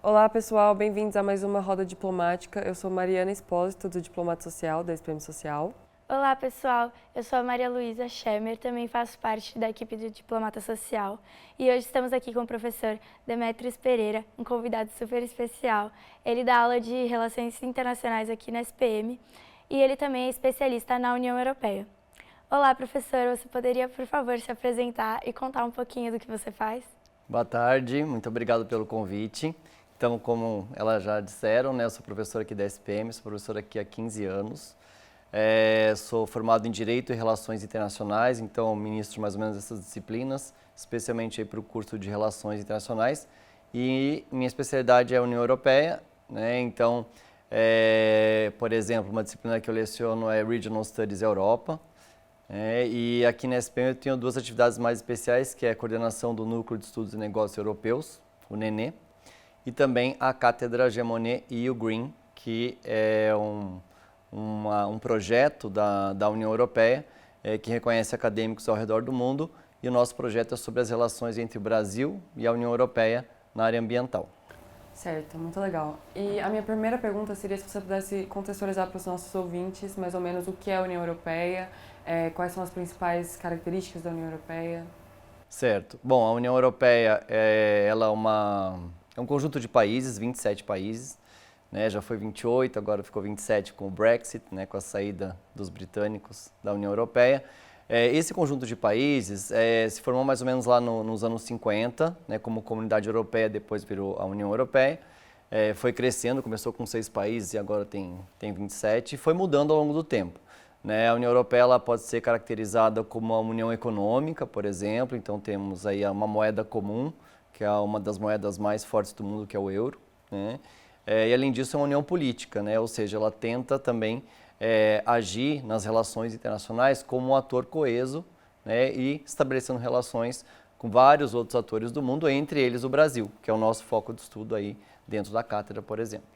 Olá, pessoal, bem-vindos a mais uma roda diplomática. Eu sou Mariana Espósito, do Diplomata Social, da SPM Social. Olá, pessoal. Eu sou a Maria Luísa Schemer, também faço parte da equipe do Diplomata Social. E hoje estamos aqui com o professor Demetrios Pereira, um convidado super especial. Ele dá aula de Relações Internacionais aqui na SPM e ele também é especialista na União Europeia. Olá, professor. Você poderia, por favor, se apresentar e contar um pouquinho do que você faz? Boa tarde, muito obrigado pelo convite. Então, como elas já disseram, né, eu sou professor aqui da SPM, sou professor aqui há 15 anos. Sou formado em Direito e Relações Internacionais, então ministro mais ou menos essas disciplinas, especialmente para o curso de Relações Internacionais. E minha especialidade é a União Europeia, né? Então, por exemplo, uma disciplina que eu leciono é Regional Studies Europa. E aqui na SPM eu tenho duas atividades mais especiais, que é a coordenação do Núcleo de Estudos e Negócios Europeus, o NENE, e também a Cátedra Jean Monnet EU Green, que é um projeto da União Europeia que reconhece acadêmicos ao redor do mundo, e o nosso projeto é sobre as relações entre o Brasil e a União Europeia na área ambiental. Certo, muito legal. E a minha primeira pergunta seria se você pudesse contextualizar para os nossos ouvintes mais ou menos o que é a União Europeia, quais são as principais características da União Europeia. Certo. Bom, a União Europeia ela é um conjunto de países, 27 países, né? Já foi 28, agora ficou 27 com o Brexit, né? Com a saída dos britânicos da União Europeia. Esse conjunto de países se formou mais ou menos lá nos anos 50, né? Como Comunidade Europeia, depois virou a União Europeia. Foi crescendo, começou com 6 países e agora tem 27, e foi mudando ao longo do tempo. Né? A União Europeia ela pode ser caracterizada como uma união econômica, por exemplo, então temos aí uma moeda comum, que é uma das moedas mais fortes do mundo, que é o euro, né? E além disso é uma união política, né? Ou seja, ela tenta também agir nas relações internacionais como um ator coeso, né? E estabelecendo relações com vários outros atores do mundo, entre eles o Brasil, que é o nosso foco de estudo aí dentro da cátedra, por exemplo.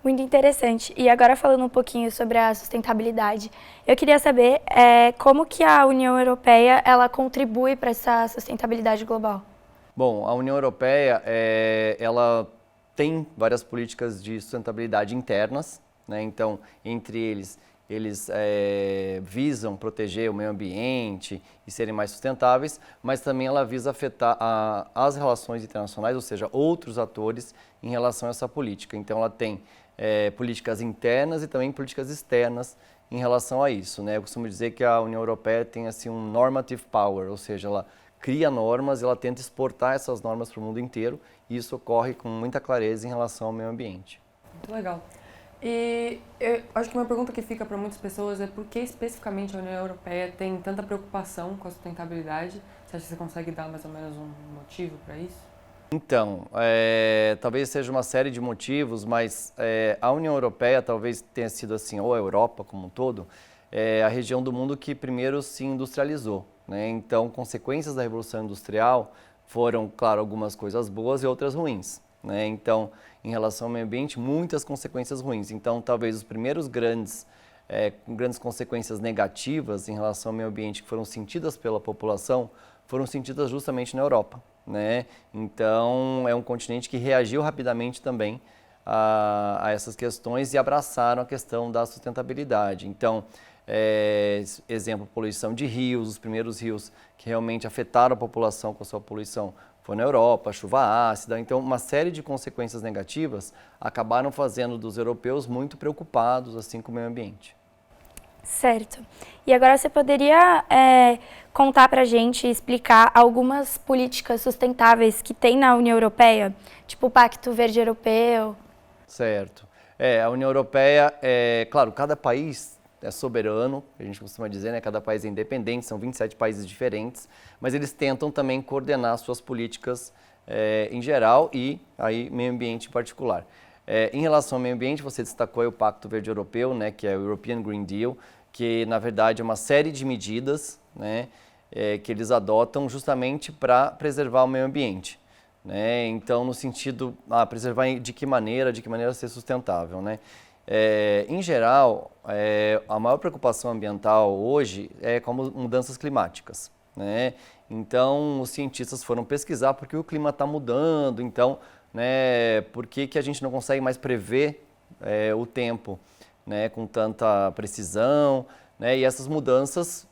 Muito interessante. E agora falando um pouquinho sobre a sustentabilidade, eu queria saber como que a União Europeia ela contribui para essa sustentabilidade global. Bom, a União Europeia ela tem várias políticas de sustentabilidade internas, né? Então, entre eles visam proteger o meio ambiente e serem mais sustentáveis, mas também ela visa afetar as relações internacionais, ou seja, outros atores em relação a essa política. Então, ela tem políticas internas e também políticas externas em relação a isso, né? Eu costumo dizer que a União Europeia tem assim um normative power, ou seja, ela cria normas, ela tenta exportar essas normas para o mundo inteiro, e isso ocorre com muita clareza em relação ao meio ambiente. Muito legal. E eu acho que uma pergunta que fica para muitas pessoas é por que especificamente a União Europeia tem tanta preocupação com a sustentabilidade? Você acha que você consegue dar mais ou menos um motivo para isso? Então, talvez seja uma série de motivos, mas a União Europeia talvez tenha sido assim, ou a Europa como um todo, a região do mundo que primeiro se industrializou, né? Então, consequências da Revolução Industrial foram, claro, algumas coisas boas e outras ruins, né? Então, em relação ao meio ambiente, muitas consequências ruins. Então, talvez os primeiros grandes consequências negativas em relação ao meio ambiente que foram sentidas pela população foram sentidas justamente na Europa, né? Então, é um continente que reagiu rapidamente também a essas questões e abraçaram a questão da sustentabilidade. Então, exemplo, poluição de rios, os primeiros rios que realmente afetaram a população com a sua poluição foi na Europa, chuva ácida. Então, uma série de consequências negativas acabaram fazendo dos europeus muito preocupados assim com o meio ambiente. Certo. E agora você poderia contar para a gente, explicar algumas políticas sustentáveis que tem na União Europeia, tipo o Pacto Verde Europeu? Certo. A União Europeia, claro, cada país é soberano, a gente costuma dizer, né? Cada país é independente, são 27 países diferentes, mas eles tentam também coordenar suas políticas em geral e aí meio ambiente em particular. Em relação ao meio ambiente, você destacou aí o Pacto Verde Europeu, né? Que é o European Green Deal, que na verdade é uma série de medidas, né? Que eles adotam justamente para preservar o meio ambiente, né? Então, no sentido, preservar de que maneira ser sustentável, né? Em geral, a maior preocupação ambiental hoje é com mudanças climáticas, né? Então, os cientistas foram pesquisar porque o clima está mudando, então né, por que que a gente não consegue mais prever o tempo, né, com tanta precisão, né, e essas mudanças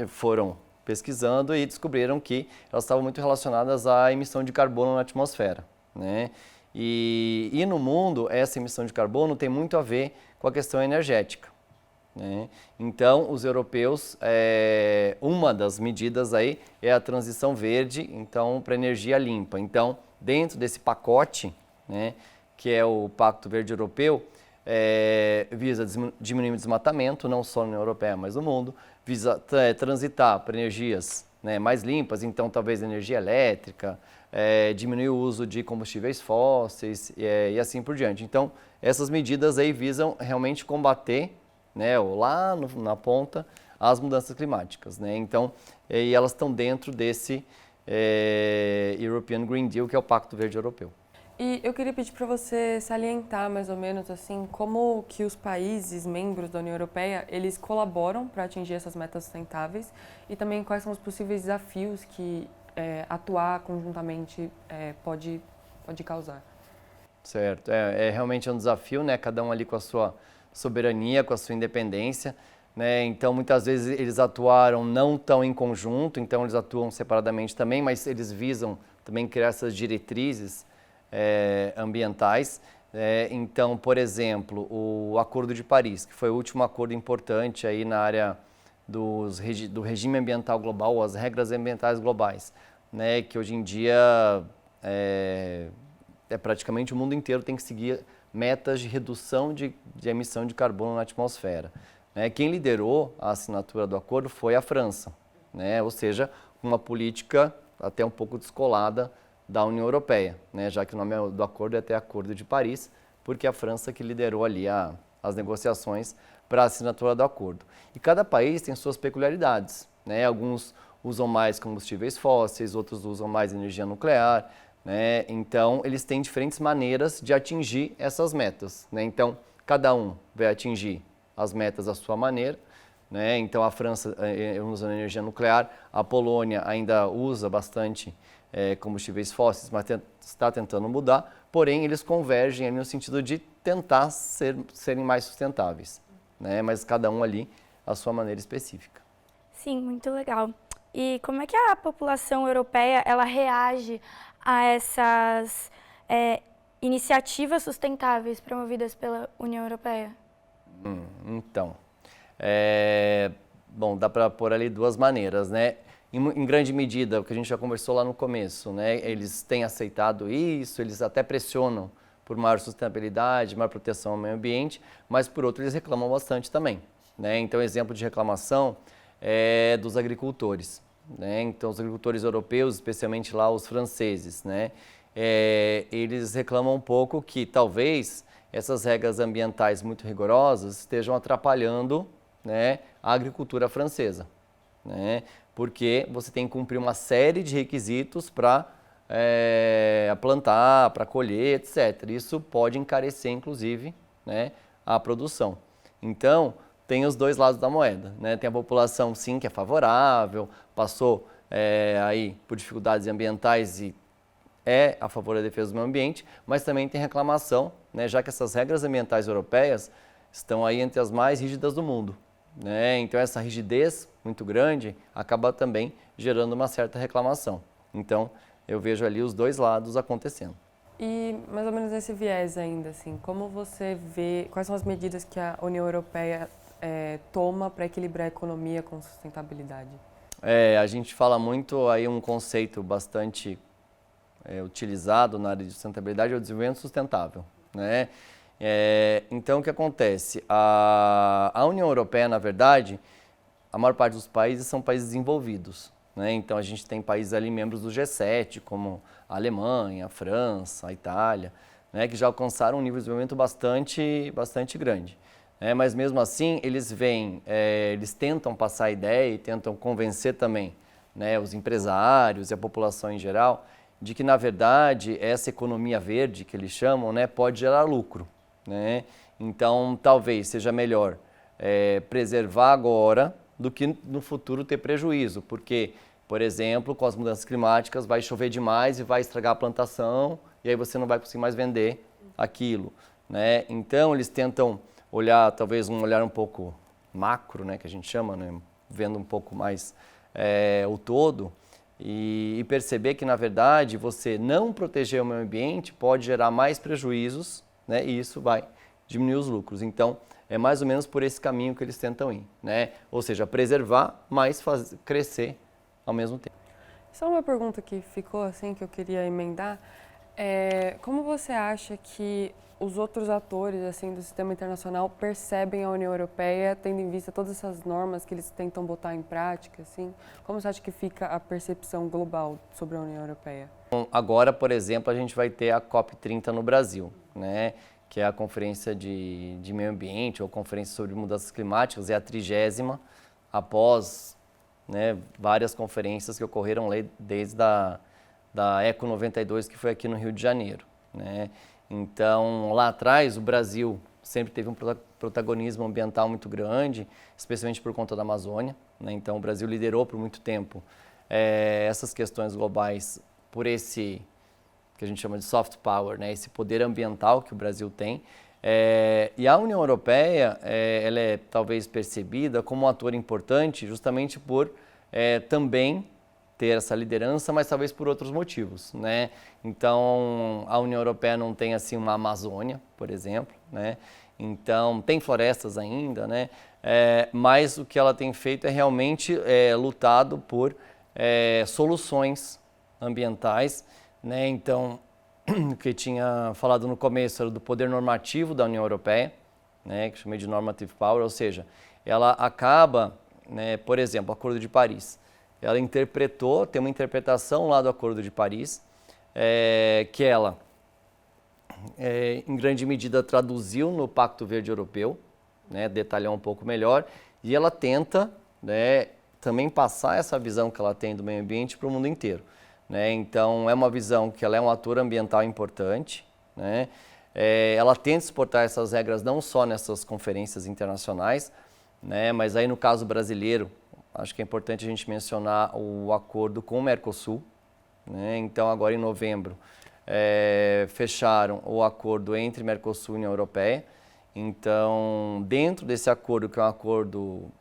foram pesquisando e descobriram que elas estavam muito relacionadas à emissão de carbono na atmosfera, né? E no mundo, essa emissão de carbono tem muito a ver com a questão energética, né? Então, os europeus, uma das medidas aí é a transição verde, então, para energia limpa. Então, dentro desse pacote, né, que é o Pacto Verde Europeu, visa diminuir o desmatamento, não só na União Europeia, mas no mundo, visa transitar para energias, né, mais limpas, então talvez energia elétrica, diminuir o uso de combustíveis fósseis e assim por diante. Então, essas medidas aí visam realmente combater, né, lá na ponta, as mudanças climáticas, né? Então, e elas estão dentro desse European Green Deal, que é o Pacto Verde Europeu. E eu queria pedir para você salientar mais ou menos assim como que os países membros da União Europeia eles colaboram para atingir essas metas sustentáveis e também quais são os possíveis desafios que atuar conjuntamente pode causar. Certo, realmente um desafio, né? Cada um ali com a sua soberania, com a sua independência, né? Então muitas vezes eles atuaram não tão em conjunto, então eles atuam separadamente também, mas eles visam também criar essas diretrizes ambientais. Então, por exemplo, o Acordo de Paris, que foi o último acordo importante aí na área do regime ambiental global, as regras ambientais globais, né, que hoje em dia praticamente o mundo inteiro tem que seguir metas de redução de emissão de carbono na atmosfera. Né? Quem liderou a assinatura do acordo foi a França, né? Ou seja, uma política até um pouco descolada da União Europeia, né? Já que o nome do acordo é até Acordo de Paris, porque é a França que liderou ali as negociações para a assinatura do acordo. E cada país tem suas peculiaridades, né? Alguns usam mais combustíveis fósseis, outros usam mais energia nuclear, né? Então, eles têm diferentes maneiras de atingir essas metas, né? Então, cada um vai atingir as metas à sua maneira, né? Então, a França usa energia nuclear, a Polônia ainda usa bastante combustíveis fósseis, mas está tentando mudar, porém eles convergem ali no sentido de tentar serem mais sustentáveis, né? Mas cada um ali à sua maneira específica. Sim, muito legal. E como é que a população europeia ela reage a essas iniciativas sustentáveis promovidas pela União Europeia? Então, bom, dá para pôr ali duas maneiras, né? Em grande medida, o que a gente já conversou lá no começo, né? Eles têm aceitado isso, eles até pressionam por maior sustentabilidade, maior proteção ao meio ambiente, mas por outro eles reclamam bastante também, né? Então, exemplo de reclamação é dos agricultores, né? Então, os agricultores europeus, especialmente lá os franceses, né? Eles reclamam um pouco que talvez essas regras ambientais muito rigorosas estejam atrapalhando, né, a agricultura francesa, né? Porque você tem que cumprir uma série de requisitos para plantar, para colher, etc. Isso pode encarecer, inclusive, né, a produção. Então, tem os dois lados da moeda, né? Tem a população, sim, que é favorável, passou aí por dificuldades ambientais e é a favor da defesa do meio ambiente, mas também tem reclamação, né, já que essas regras ambientais europeias estão aí entre as mais rígidas do mundo, né? Então essa rigidez muito grande acaba também gerando uma certa reclamação. Então eu vejo ali os dois lados acontecendo. E mais ou menos nesse viés ainda, assim, como você vê, quais são as medidas que a União Europeia toma para equilibrar a economia com sustentabilidade? A gente fala muito aí um conceito bastante utilizado na área de sustentabilidade é o desenvolvimento sustentável, né? Então, o que acontece? A União Europeia, na verdade, a maior parte dos países são países desenvolvidos, né? Então, a gente tem países ali membros do G7, como a Alemanha, a França, a Itália, né, que já alcançaram um nível de desenvolvimento bastante grande. Mas, mesmo assim, eles tentam passar a ideia e tentam convencer também, né, os empresários e a população em geral de que, na verdade, essa economia verde, que eles chamam, né, pode gerar lucro, né? Então, talvez seja melhor preservar agora do que no futuro ter prejuízo, porque, por exemplo, com as mudanças climáticas vai chover demais e vai estragar a plantação e aí você não vai conseguir mais vender aquilo, né? Então eles tentam olhar, talvez um olhar um pouco macro, né, que a gente chama, né, vendo um pouco mais o todo e perceber que, na verdade, você não proteger o meio ambiente pode gerar mais prejuízos, né, e isso vai diminuir os lucros. Então, é mais ou menos por esse caminho que eles tentam ir, né? Ou seja, preservar, mas crescer ao mesmo tempo. Só uma pergunta que ficou assim, que eu queria emendar. Como você acha que os outros atores assim do sistema internacional percebem a União Europeia, tendo em vista todas essas normas que eles tentam botar em prática, assim? Como você acha que fica a percepção global sobre a União Europeia? Bom, agora, por exemplo, a gente vai ter a COP30 no Brasil, né? Que é a Conferência de Meio Ambiente, ou Conferência sobre Mudanças Climáticas, é a 30ª, após, né, várias conferências que ocorreram desde da Eco 92, que foi aqui no Rio de Janeiro, né? Então, lá atrás, o Brasil sempre teve um protagonismo ambiental muito grande, especialmente por conta da Amazônia, né? Então, o Brasil liderou por muito tempo essas questões globais por esse que a gente chama de soft power, né? Esse poder ambiental que o Brasil tem. E a União Europeia, ela é talvez percebida como um ator importante justamente por também ter essa liderança, mas talvez por outros motivos, né? Então, a União Europeia não tem assim uma Amazônia, por exemplo, né? Então, tem florestas ainda, né? Mas o que ela tem feito é realmente lutado por soluções ambientais, né? Então, o que eu tinha falado no começo era do poder normativo da União Europeia, né? Que eu chamei de normative power, ou seja, ela acaba, né, por exemplo, o Acordo de Paris. Ela tem uma interpretação lá do Acordo de Paris, que ela, em grande medida, traduziu no Pacto Verde Europeu, né, detalhar um pouco melhor, e ela tenta, né, também passar essa visão que ela tem do meio ambiente para o mundo inteiro, né? Então, é uma visão que ela é um ator ambiental importante, né? Ela tenta exportar essas regras não só nessas conferências internacionais, né, mas aí no caso brasileiro, acho que é importante a gente mencionar o acordo com o Mercosul, né? Então, agora em novembro, fecharam o acordo entre Mercosul e União Europeia. Então, dentro desse acordo, que é um acordo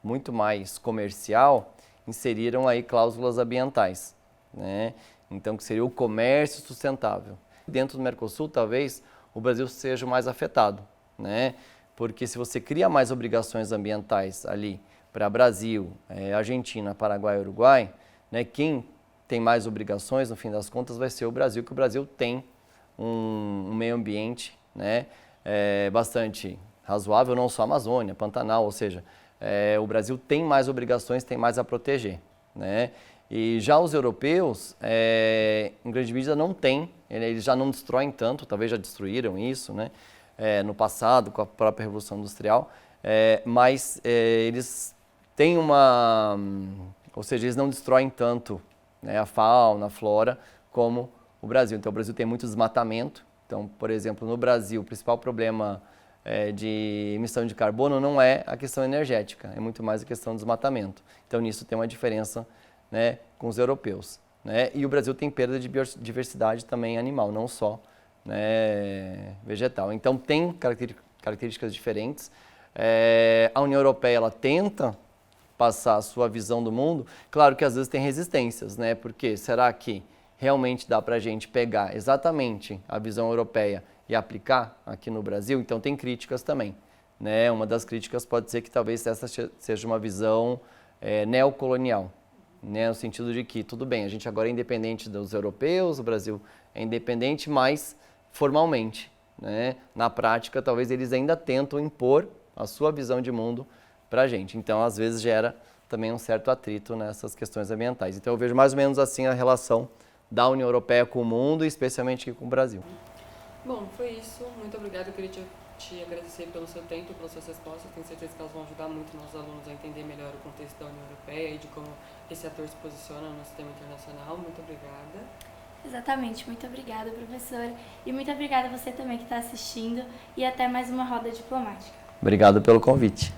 muito mais comercial, inseriram aí cláusulas ambientais, né? Então, que seria o comércio sustentável. Dentro do Mercosul, talvez, o Brasil seja o mais afetado, né? Porque se você cria mais obrigações ambientais ali para Brasil, Argentina, Paraguai e Uruguai, né, quem tem mais obrigações, no fim das contas, vai ser o Brasil, que o Brasil tem um meio ambiente, né, bastante razoável, não só a Amazônia, Pantanal, ou seja, o Brasil tem mais obrigações, tem mais a proteger, né? E já os europeus, em grande medida, não têm, eles já não destroem tanto, talvez já destruíram isso, né, no passado, com a própria Revolução Industrial, mas eles têm ou seja, eles não destroem tanto, né, a fauna, a flora, como o Brasil. Então, o Brasil tem muito desmatamento. Então, por exemplo, no Brasil, o principal problema de emissão de carbono não é a questão energética, é muito mais a questão do desmatamento. Então, nisso tem uma diferença, né, com os europeus, né? E o Brasil tem perda de biodiversidade também animal, não só, né, vegetal. Então, tem características diferentes. A União Europeia, ela tenta passar a sua visão do mundo. Claro que às vezes tem resistências, né? Porque será que realmente dá para a gente pegar exatamente a visão europeia e aplicar aqui no Brasil? Então tem críticas também, né? Uma das críticas pode ser que talvez essa seja uma visão neocolonial, né? No sentido de que, tudo bem, a gente agora é independente dos europeus, o Brasil é independente, mas formalmente, né? Na prática, talvez eles ainda tentam impor a sua visão de mundo para a gente. Então, às vezes, gera também um certo atrito nessas questões ambientais. Então, eu vejo mais ou menos assim a relação da União Europeia com o mundo, e especialmente aqui com o Brasil. Bom, foi isso. Muito obrigada. Eu queria te agradecer pelo seu tempo, pelas suas respostas. Tenho certeza que elas vão ajudar muito nossos alunos a entender melhor o contexto da União Europeia e de como esse ator se posiciona no sistema internacional. Muito obrigada. Exatamente, muito obrigada, professor. E muito obrigada a você também que está assistindo. E até mais uma roda diplomática. Obrigado pelo convite.